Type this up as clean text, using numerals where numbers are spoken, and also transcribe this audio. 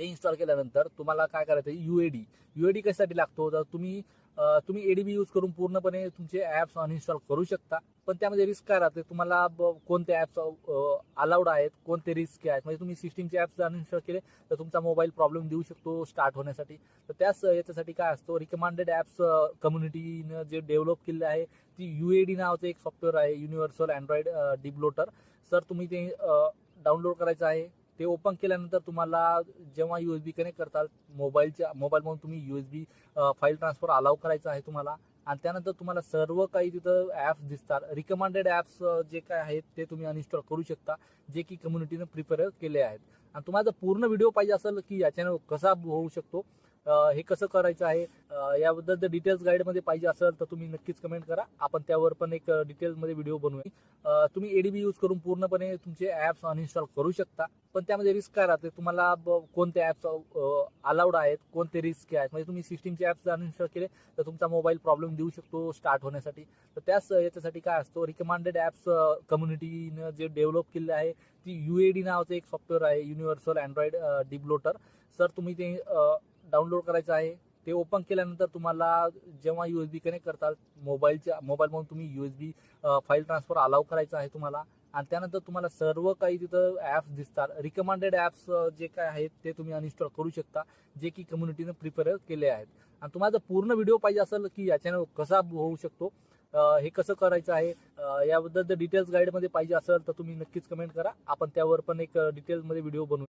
ते इन्स्टॉल केल्यानंतर तुम्हाला काय करायचं, यूएडी कशासाठी लागतो, तर तुम्ही एडीबी यूज करून पूर्णपणे तुमचे ऍप्स अनइन्स्टॉल करू शकता. पण त्यामध्ये रिस्क काय राहते, तुम्हाला कोणते ऍप्स अलाउड आहेत, कोणते रिस्क आहेत. म्हणजे तुम्ही सिस्टीमचे ऍप्स अनइन्स्टॉल केले तर तुमचा मोबाईल प्रॉब्लेम देऊ शकतो स्टार्ट होण्यासाठी. तर त्याच याच्यासाठी काय असतो, रिकमेंडेड ऍप्स कम्युनिटीनं जे डेव्हलप केले आहे, ती यूएडी नावाचं एक सॉफ्टवेअर आहे, युनिव्हर्सल अँड्रॉइड डिबलोटर. सर तुम्ही ते डाउनलोड करायचं आहे. ते ओपन केल्यानंतर तुम्हाला जेव्हा यूएसबी कनेक्ट करताल मोबाईलमधून तुम्ही यूएसबी फाईल ट्रान्सफर अलाउ करायचं आहे तुम्हाला. आणि त्यानंतर तुम्हाला सर्व काही तिथं ऍप्स दिसतात. रिकमेंडेड ऍप्स जे काय आहेत ते तुम्ही अनइन्स्टॉल करू शकता, जे की कम्युनिटीनं प्रिपेअर केले आहेत. आणि तुम्हाला जर पूर्ण व्हिडिओ पाहिजे असेल की याच्यानं कसा होऊ शकतो, हे कसं करायचं आहे, याबद्दल जर डिटेल्स गाईडमध्ये पाहिजे असेल तर तुम्ही नक्कीच कमेंट करा. आपण त्यावर पण एक डिटेल्समध्ये व्हिडिओ बनवूया. तुम्ही एडीबी यूज करून पूर्णपणे तुमचे ऍप्स अनइन्स्टॉल करू शकता. पण त्यामध्ये रिस्क काय राहते, तुम्हाला कोणते ऍप्स अलाउड आहेत, कोणते रिस्क आहेत. म्हणजे तुम्ही सिस्टीमचे ऍप्स अनइन्स्टॉल केले तर तुमचा मोबाईल प्रॉब्लेम देऊ शकतो स्टार्ट होण्यासाठी. तर त्याच याच्यासाठी काय असतो, रिकमेंडेड ऍप्स कम्युनिटीनं जे डेव्हलप केले आहे, ती यूएडी नावाचं एक सॉफ्टवेअर आहे, युनिव्हर्सल अँड्रॉइड डिबलोटर. सर तुम्ही ते डाउनलोड करायचं आहे. ते ओपन केल्यानंतर तुम्हाला जेव्हा यूएसबी कनेक्ट करताल मोबाईलमधून तुम्ही यूएसबी फाईल ट्रान्सफर अलाउ करायचं आहे तुम्हाला. आणि त्यानंतर तुम्हाला सर्व काही तिथं ऍप्स दिसतात. रिकमेंडेड ऍप्स जे काय आहेत ते तुम्ही अनइन्स्टॉल करू शकता, जे की कम्युनिटीनं प्रिपेअर केले आहेत. आणि तुम्हाला जर पूर्ण व्हिडिओ पाहिजे असेल की याच्यानं कसा होऊ शकतो, हे कसं करायचं आहे, याबद्दल जर डिटेल्स गाईडमध्ये पाहिजे असेल तर तुम्ही नक्कीच कमेंट करा. आपण त्यावर पण एक डिटेल्समध्ये व्हिडिओ बनवू.